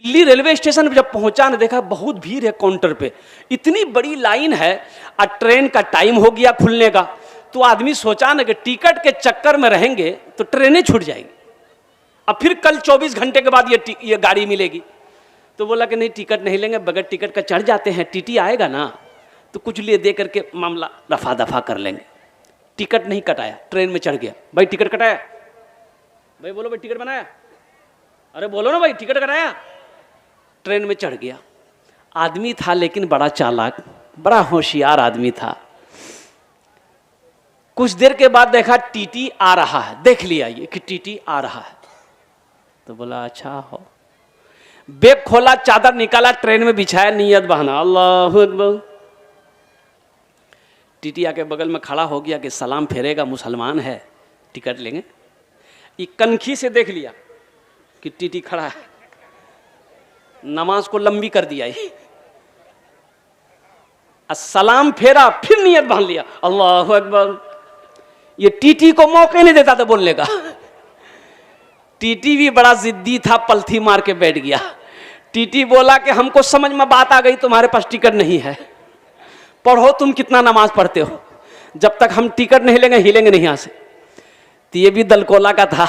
Delhi railway station पे जब पहुंचा ने देखा बहुत भीड़ है काउंटर पे, इतनी बड़ी लाइन है और ट्रेन का टाइम हो गया खुलने का। तो आदमी सोचा ना कि टिकट के चक्कर में रहेंगे तो ट्रेनें छूट जाएगी, अब फिर कल 24 घंटे के बाद ये गाड़ी मिलेगी। तो बोला कि नहीं टिकट नहीं लेंगे, बगैर टिकट का चढ़ जाते हैं, टीटी आएगा ना तो कुछ लिए दे करके मामला रफा दफा कर लेंगे। टिकट नहीं कटाया, ट्रेन में चढ़ गया। भाई टिकट कटाया? भाई बोलो भाई टिकट बनाया? अरे बोलो ना भाई टिकट कटाया? ट्रेन में चढ़ गया। आदमी था लेकिन बड़ा चालाक, बड़ा होशियार आदमी था। कुछ देर के बाद देखा टीटी आ रहा है, देख लिया ये कि टीटी आ रहा है। तो बोला अच्छा हो। बैग खोला, चादर निकाला, ट्रेन में बिछाया, नियत बहाना अल्लाहु अकबर। टीटी आके बगल में खड़ा हो गया कि सलाम फेरेगा, मुसलमान है, टिकट लेंगे। ये कनखी से देख लिया कि टीटी खड़ा है, नमाज को लंबी कर दिया ये। सलाम फेरा, फिर नियत बांध लिया अल्लाहु अकबर। ये टीटी को मौके नहीं देता था बोलने का। टीटी भी बड़ा जिद्दी था, पलथी मार के बैठ गया। टीटी बोला कि हमको समझ में बात आ गई, तुम्हारे पास टिकट नहीं है, पढ़ो तुम कितना नमाज पढ़ते हो, जब तक हम टिकट नहीं लेंगे हिलेंगे नहीं यहां से। तो ये भी दलकोला का था,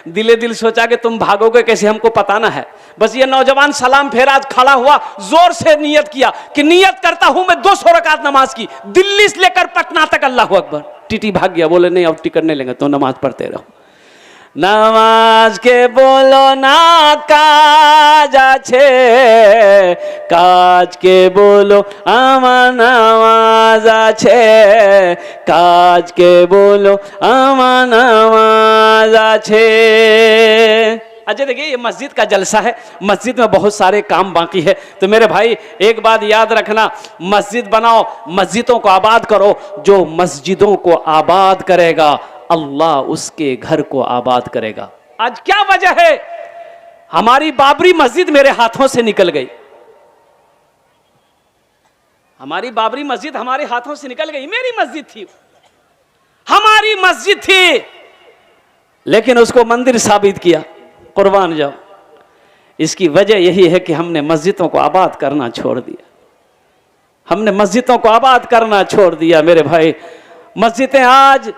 दिले दिल सोचा कि तुम भागोगे कैसे हमको पता ना है। बस ये नौजवान सलाम फेरा, खड़ा हुआ, जोर से नियत किया कि नियत करता हूं मैं 200 रकात नमाज की, दिल्ली से लेकर पटना तक, अल्लाहु अकबर। टीटी भाग गया, बोले नहीं अब टिकट नहीं लेंगे, तो नमाज पढ़ते रहो। नमाज के बोलो ना काज आछे, काज के बोलो आमार नामाज आछे, काज के बोलो आमार नामाज आछे। अच्छा देखिए ये मस्जिद का जलसा है, मस्जिद में बहुत सारे काम बाकी है। तो मेरे भाई एक बात याद रखना, मस्जिद बनाओ, मस्जिदों को आबाद करो। जो मस्जिदों को आबाद करेगा अल्लाह उसके घर को आबाद करेगा। आज क्या वजह है? हमारी बाबरी मस्जिद मेरे हाथों से निकल गई, हमारी बाबरी मस्जिद हमारे हाथों से निकल गई। मेरी मस्जिद थी, हमारी मस्जिद थी, लेकिन उसको मंदिर साबित किया। कुर्बान जाओ। इसकी वजह यही है कि हमने मस्जिदों को आबाद करना छोड़ दिया, हमने मस्जिदों को आबाद करना छोड़ दिया। मेरे भाई मस्जिदें आज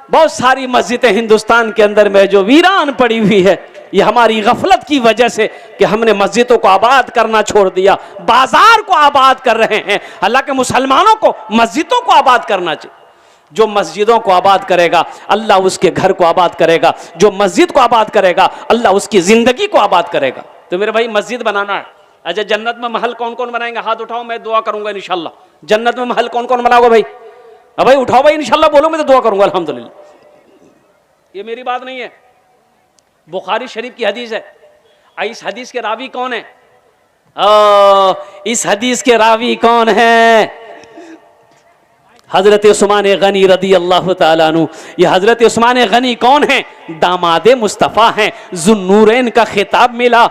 बहुत सारी मस्जिदें हिंदुस्तान के अंदर में जो वीरान पड़ी हुई है, ये हमारी गफलत की वजह से कि हमने मस्जिदों को आबाद करना छोड़ दिया, बाजार को आबाद कर रहे हैं। हालांकि मुसलमानों को मस्जिदों को आबाद करना चाहिए। जो मस्जिदों को आबाद करेगा अल्लाह उसके घर को आबाद करेगा, जो मस्जिद को आबाद करेगा अल्लाह उसकी जिंदगी को आबाद करेगा। तो मेरे भाई मस्जिद बनाना है। अच्छा जन्नत में महल कौन कौन बनाएंगे? हाथ उठाओ, मैं दुआ करूंगा इंशाल्लाह। जन्नत में महल कौन कौन बनाओगे भाई? अब भाई उठाओ भाई, इंशाल्लाह बोलो, मैं तो दुआ करूंगा अल्हम्दुलिल्लाह। ये मेरी बात नहीं है, बुखारी शरीफ की हदीस है। इस हदीस के रावी कौन है? इस हदीस के रावी कौन है? हजरत उस्मान गनी रदी अल्लाह ताला अन्हु। ये हजरत उस्मान गनी कौन है? दामादे मुस्तफ़ा हैं, जुन्नूरैन का खिताब मिला।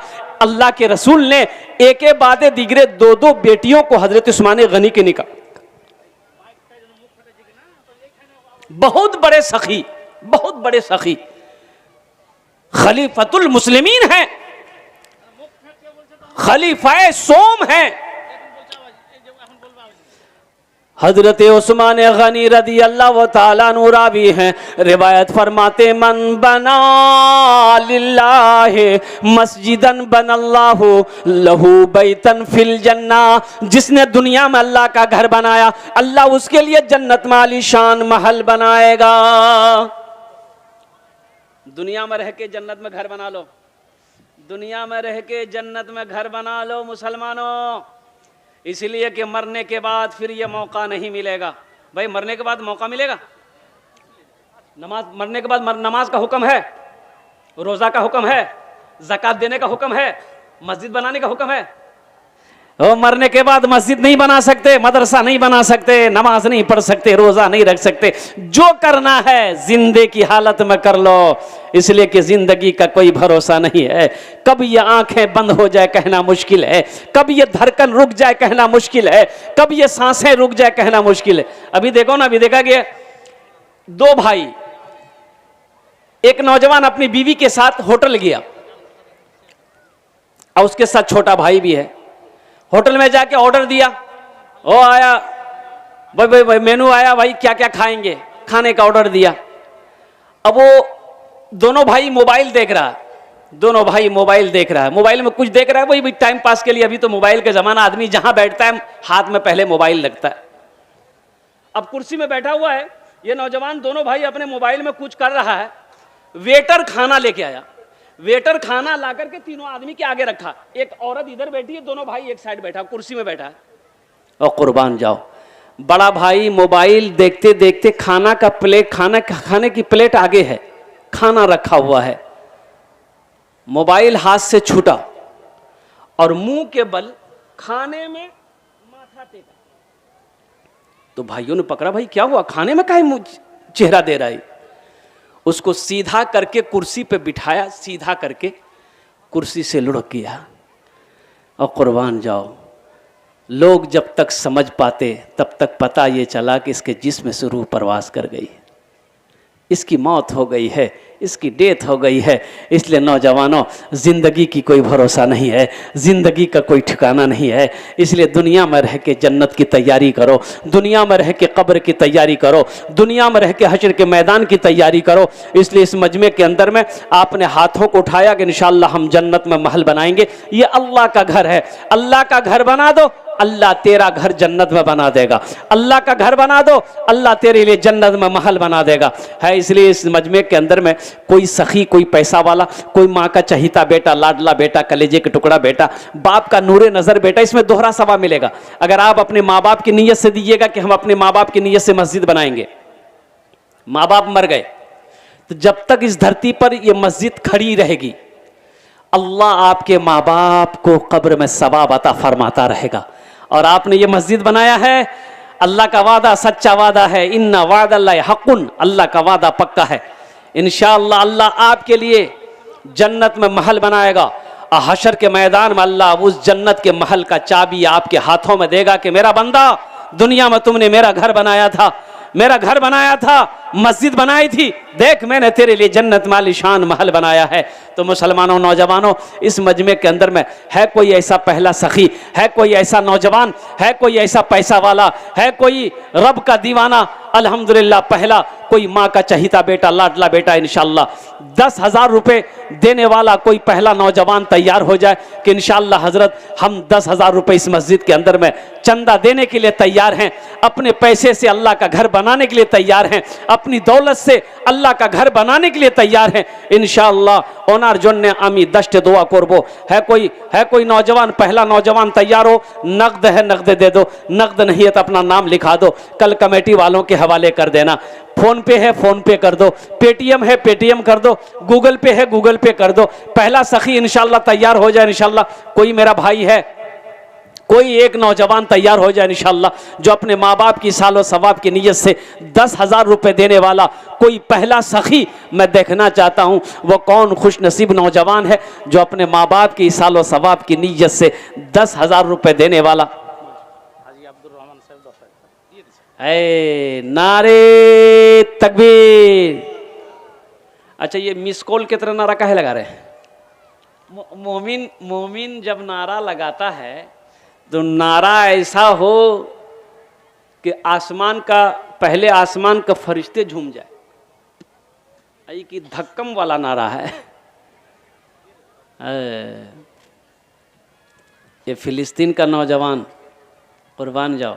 अल्लाह के रसूल ने एक बाद दिगरे 2 बेटियों को हजरत उस्मान गनी के निकाह, बहुत बड़े सखी, बहुत बड़े सखी, खलीफतुल मुस्लिमीन हैं, खलीफाए सोम हैं। हजरत उस्मान गनी रदी अल्लाह ताला अन्हु रावी हैं, रिवायत फरमाते मन बना लिल्लाहि मस्जिदन बनल्लाहु लहू बैतन फिल जन्ना। जिसने दुनिया में अल्लाह का घर बनाया अल्लाह उसके लिए जन्नत में आलीशान महल बनाएगा। दुनिया में रह के जन्नत में घर बना लो, दुनिया में रह के जन्नत में घर बना लो मुसलमानों, इसलिए कि मरने के बाद फिर ये मौका नहीं मिलेगा। भाई मरने के बाद मौका मिलेगा? नमाज मरने के बाद नमाज का हुक्म है, रोजा का हुक्म है, ज़कात देने का हुक्म है, मस्जिद बनाने का हुक्म है। वो मरने के बाद मस्जिद नहीं बना सकते, मदरसा नहीं बना सकते, नमाज नहीं पढ़ सकते, रोजा नहीं रख सकते। जो करना है जिंदगी की हालत में कर लो, इसलिए कि जिंदगी का कोई भरोसा नहीं है। कब ये आंखें बंद हो जाए कहना मुश्किल है, कब ये धड़कन रुक जाए कहना मुश्किल है, कब ये सांसें रुक जाए कहना मुश्किल है। अभी देखो ना, अभी देखा गया 2 भाई, एक नौजवान अपनी बीवी के साथ होटल गया, और उसके साथ छोटा भाई भी है। होटल में जाके ऑर्डर दिया, वो आया, भाई मेनू आया, भाई क्या क्या खाएंगे, खाने का ऑर्डर दिया। अब वो दोनों भाई मोबाइल देख रहा है, दोनों भाई मोबाइल देख रहा है, मोबाइल में कुछ देख रहा है, वही टाइम पास के लिए। अभी तो मोबाइल का जमाना, आदमी जहां बैठता है हाथ में पहले मोबाइल लगता है। अब कुर्सी में बैठा हुआ है ये नौजवान, दोनों भाई अपने मोबाइल में कुछ कर रहा है। वेटर खाना लेके आया, वेटर खाना ला करके तीनों आदमी के आगे रखा। एक औरत इधर बैठी है, दोनों भाई एक साइड बैठा, कुर्सी में बैठा है। और कुर्बान जाओ, बड़ा भाई मोबाइल देखते देखते खाना का प्लेट, खाने की प्लेट आगे है, खाना रखा हुआ है, मोबाइल हाथ से छूटा और मुंह के बल खाने में माथा टेका। तो भाइयों ने पकड़ा, भाई क्या हुआ, खाने में काहे चेहरा दे रहा है। उसको सीधा करके कुर्सी पे बिठाया, सीधा करके कुर्सी से लुढ़क गया। और कुर्बान जाओ, लोग जब तक समझ पाते तब तक पता ये चला कि इसके जिस्म से रूह परवास कर गई, इसकी मौत हो गई है, इसकी डेथ हो गई है। इसलिए नौजवानों, ज़िंदगी की कोई भरोसा नहीं है, ज़िंदगी का कोई ठिकाना नहीं है। इसलिए दुनिया में रह के जन्नत की तैयारी करो, दुनिया में रह के कब्र की तैयारी करो, दुनिया में रह के हश्र के मैदान की तैयारी करो। इसलिए इस मजमे के अंदर में आपने हाथों को उठाया कि इंशाअल्लाह हम जन्नत में महल बनाएंगे। ये अल्लाह का घर है, अल्लाह का घर बना दो, अल्लाह तेरा घर जन्नत में बना देगा। अल्लाह का घर बना दो, अल्लाह तेरे लिए जन्नत में महल बना देगा। है इसलिए इस मजमे के अंदर में कोई सखी, कोई पैसा वाला, कोई माँ का चहीता बेटा, लाडला बेटा, कलेजे के टुकड़ा बेटा, बाप का नूरे नजर बेटा, इसमें दोहरा सवाब मिलेगा। अगर आप अपने माँ बाप की नीयत से दीजिएगा कि हम अपने माँ बाप की नीयत से मस्जिद बनाएंगे, माँ बाप मर गए तो जब तक इस धरती पर यह मस्जिद खड़ी रहेगी, अल्लाह आपके माँ बाप को कब्र में सवाब अता फरमाता रहेगा। और आपने ये मस्जिद बनाया है, अल्लाह का वादा सच्चा वादा है, इन्ना वादल्लाहि हक़्क़ुन, अल्लाह का वादा पक्का है। इंशाअल्लाह अल्लाह आपके लिए जन्नत में महल बनाएगा और हशर के मैदान में अल्लाह उस जन्नत के महल का चाबी आपके हाथों में देगा कि मेरा बंदा, दुनिया में तुमने मेरा घर बनाया था, मेरा घर बनाया था, मस्जिद बनाई थी, देख मैंने तेरे लिए जन्नत में आलीशान महल बनाया है। तो मुसलमानों, नौजवानों, इस मजमे के अंदर में है कोई ऐसा पहला सखी, है कोई ऐसा नौजवान, है कोई ऐसा पैसा वाला, है कोई रब का दीवाना, अल्हम्दुलिल्लाह पहला कोई माँ का चहीता बेटा, लाडला बेटा, इंशाअल्लाह 10,000 रुपये देने वाला कोई पहला नौजवान तैयार हो जाए कि इंशाअल्लाह हजरत हम 10,000 रुपये इस मस्जिद के अंदर में चंदा देने के लिए तैयार हैं, अपने पैसे से अल्लाह का घर बनाने के लिए तैयार हैं, अपनी दौलत से अल्लाह का घर बनाने के लिए तैयार हैं इंशाअल्लाह। ओनार जोन्ने आमी दश्त दुआ करबो। है कोई नौजवान, पहला नौजवान तैयार हो, नकद है नकद दे दो, नकद नहीं है तो अपना नाम लिखा दो, कल कमेटी वालों के हवाले कर देना। फोन पे है फोन पे कर दो, पेटीएम है पेटीएम कर दो, गूगल पे है गूगल पे कर दो। पहला सखी इंशाअल्लाह तैयार हो जाए इंशाअल्लाह। कोई मेरा भाई है, कोई एक नौजवान तैयार हो जाए इंशाअल्लाह, जो अपने माँ बाप की सालो सवाब की नीयत से 10,000 रुपये देने वाला कोई पहला सखी मैं देखना चाहता हूँ। वो कौन खुश नसीब नौजवान है जो अपने माँ बाप की सालो सवाब की नीयत से 10,000 रुपये देने वाला। ऐ नारे तकबीर। अच्छा, ये मिस कॉल की तरह नारा काहे लगा रहे हैं? मोमिन जब नारा लगाता है तो नारा ऐसा हो कि आसमान का, पहले आसमान का फरिश्ते झूम जाए, आई कि धक्कम वाला नारा है। ये फिलिस्तीन का नौजवान, कुर्बान जाओ।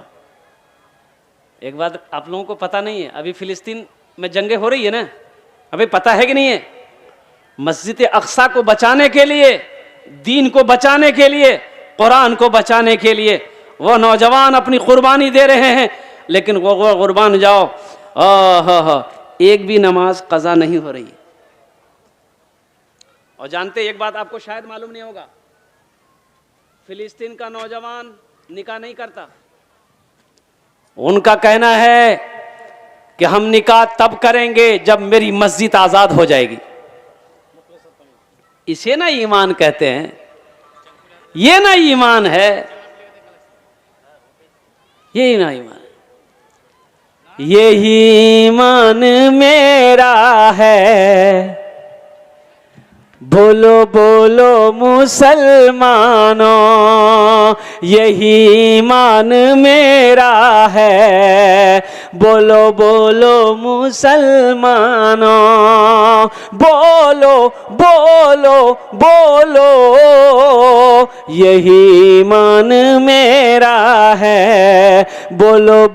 एक बात आप लोगों को पता नहीं है, अभी फिलिस्तीन में जंगे हो रही है ना, अभी पता है कि नहीं है? मस्जिद अक्सा को बचाने के लिए, दीन को बचाने के लिए, कुरान को बचाने के लिए वो नौजवान अपनी कुर्बानी दे रहे हैं। लेकिन वो कुर्बान जाओ, एक भी नमाज कज़ा नहीं हो रही। और जानते, एक बात आपको शायद मालूम नहीं होगा, फिलिस्तीन का नौजवान निकाह नहीं करता। उनका कहना है कि हम निकाह तब करेंगे जब मेरी मस्जिद आजाद हो जाएगी। इसे ना ईमान कहते हैं, ये ना ईमान है, ये ना ईमान, यही ईमान मेरा है, बोलो बोलो मुसलमानों, यही ईमान मेरा है। बोलो बोलो मुसलमानों, बोलो बोलो बोलो, यही ईमान मेरा है। बोलो